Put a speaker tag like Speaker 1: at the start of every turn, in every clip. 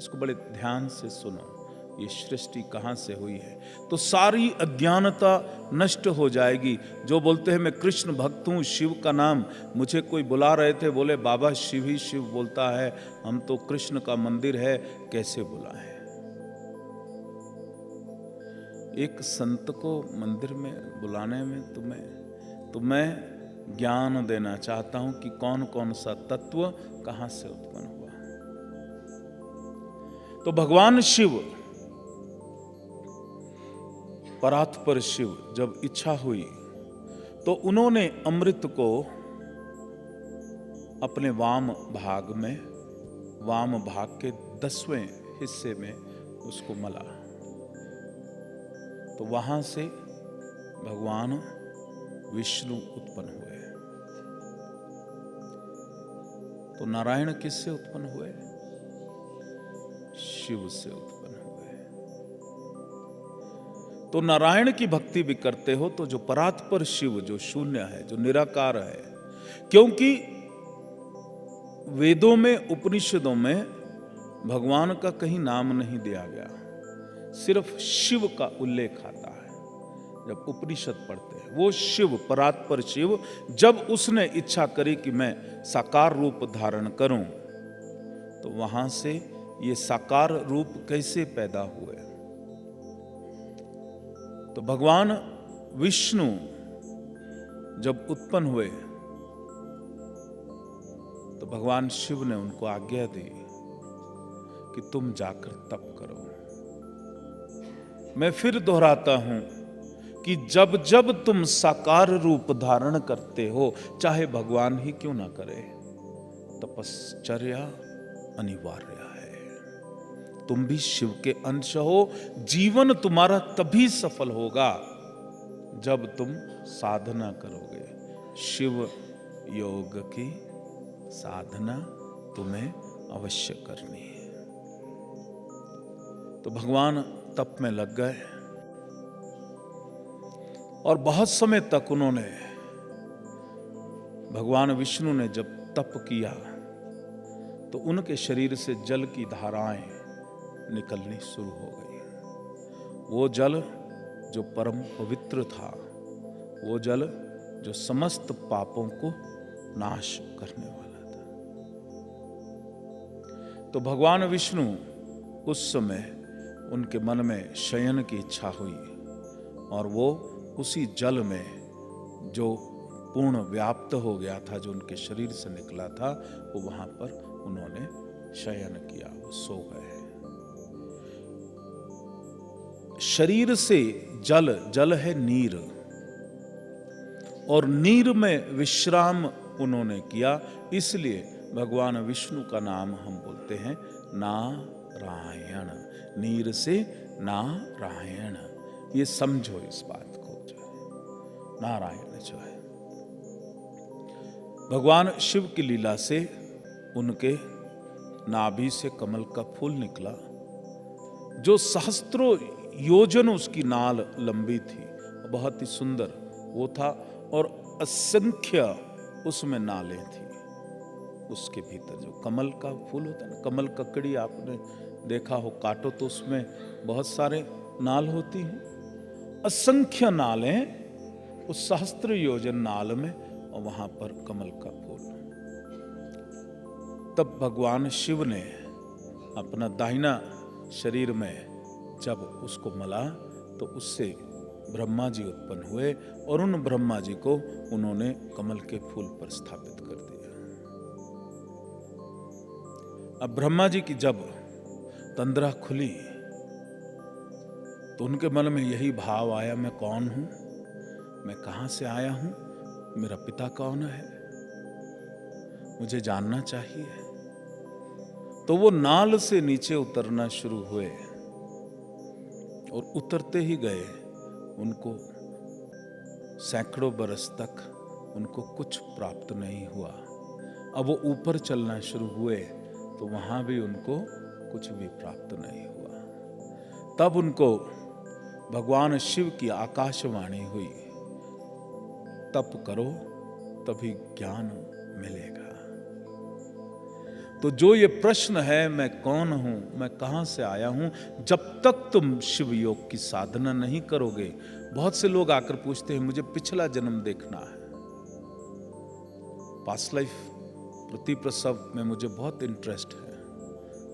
Speaker 1: इसको बड़े ध्यान से सुनो, ये सृष्टि कहाँ से हुई है, तो सारी अज्ञानता नष्ट हो जाएगी। जो बोलते हैं मैं कृष्ण भक्त हूँ, शिव का नाम, मुझे कोई बुला रहे थे, बोले बाबा शिव ही शिव बोलता है, हम तो कृष्ण का मंदिर है, कैसे बुलाएं। एक संत को मंदिर में बुलाने में तुम्हें ज्ञान देना चाहता हूं कि कौन कौन सा तत्व कहां से उत्पन्न हुआ। तो भगवान शिव, परात्पर शिव, जब इच्छा हुई तो उन्होंने अमृत को अपने वाम भाग के 10वें हिस्से में उसको मला। तो वहां से भगवान विष्णु उत्पन्न हुए। तो नारायण किससे उत्पन्न हुए? शिव से उत्पन्न हुए। तो नारायण की भक्ति भी करते हो तो जो परात्पर शिव, जो शून्य है, जो निराकार है, क्योंकि वेदों में, उपनिषदों में भगवान का कहीं नाम नहीं दिया गया, सिर्फ शिव का उल्लेख आता है। जब उपनिषद पढ़ते हैं, वो शिव, परात्पर शिव, जब उसने इच्छा करी कि मैं साकार रूप धारण करूं, तो वहां से ये साकार रूप कैसे पैदा हुए? तो भगवान विष्णु जब उत्पन्न हुए तो भगवान शिव ने उनको आज्ञा दी कि तुम जाकर तप करो। मैं फिर दोहराता हूं कि जब जब तुम साकार रूप धारण करते हो, चाहे भगवान ही क्यों ना करे, तपश्चर्या अनिवार्य है। तुम भी शिव के अंश हो। जीवन तुम्हारा तभी सफल होगा जब तुम साधना करोगे। शिव योग की साधना तुम्हें अवश्य करनी है। तो भगवान तप में लग गए और बहुत समय तक उन्होंने, भगवान विष्णु ने जब तप किया तो उनके शरीर से जल की धाराएं निकलनी शुरू हो गई। वो जल जो परम पवित्र था, वो जल जो समस्त पापों को नाश करने वाला था। तो भगवान विष्णु उस समय, उनके मन में शयन की इच्छा हुई और वो उसी जल में जो पूर्ण व्याप्त हो गया था, जो उनके शरीर से निकला था, वो वहां पर उन्होंने शयन किया, वो सो गए। शरीर से जल, जल है नीर, और नीर में विश्राम उन्होंने किया। इसलिए भगवान विष्णु का नाम हम बोलते हैं नारायण। नीर से नारायण, ये समझो इस बात को। नारायण जो है, भगवान शिव की लीला से उनके नाभि से कमल का फूल निकला, जो सहस्त्रों योजन उसकी नाल लंबी थी, बहुत ही सुंदर वो था, और असंख्य उसमें नालें थी। उसके भीतर जो कमल का फूल होता है ना, कमल ककड़ी आपने देखा हो, काटो तो उसमें बहुत सारे नाल होती हैं। असंख्य नालें उस सहस्त्र योजन नाल में, और वहां पर कमल का फूल। तब भगवान शिव ने अपना दाहिना शरीर में जब उसको मला तो उससे ब्रह्मा जी उत्पन्न हुए, और उन ब्रह्मा जी को उन्होंने कमल के फूल पर स्थापित कर दिया। अब ब्रह्मा जी की जब तंद्रा खुली तो उनके मन में यही भाव आया, मैं कौन हूं, मैं कहां से आया हूं, मेरा पिता कौन है, मुझे जानना चाहिए। तो वो नाल से नीचे उतरना शुरू हुए, और उतरते ही गए, उनको सैकड़ों बरस तक उनको कुछ प्राप्त नहीं हुआ। अब वो ऊपर चलना शुरू हुए तो वहां भी उनको कुछ भी प्राप्त नहीं हुआ। तब उनको भगवान शिव की आकाशवाणी हुई, तप करो तभी ज्ञान मिलेगा। तो जो ये प्रश्न है, मैं कौन हूं, मैं कहां से आया हूं, जब तक तुम शिव योग की साधना नहीं करोगे। बहुत से लोग आकर पूछते हैं मुझे पिछला जन्म देखना है, पास्ट लाइफ प्रति प्रसव में मुझे बहुत इंटरेस्ट है।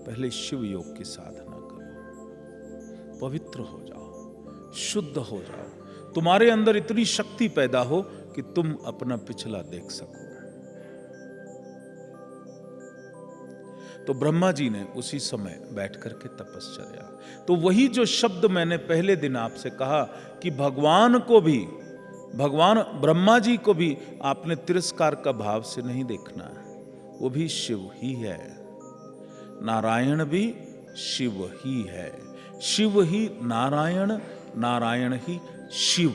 Speaker 1: पहले शिव योग की साधना करो, पवित्र हो जाओ, शुद्ध हो जाओ, तुम्हारे अंदर इतनी शक्ति पैदा हो कि तुम अपना पिछला देख सको। तो ब्रह्मा जी ने उसी समय बैठ करके तपश्चर्या, तो वही जो शब्द मैंने पहले दिन आपसे कहा कि भगवान ब्रह्मा जी को भी आपने तिरस्कार का भाव से नहीं देखना है, वो भी शिव ही है। नारायण भी शिव ही है, शिव ही नारायण, नारायण ही शिव।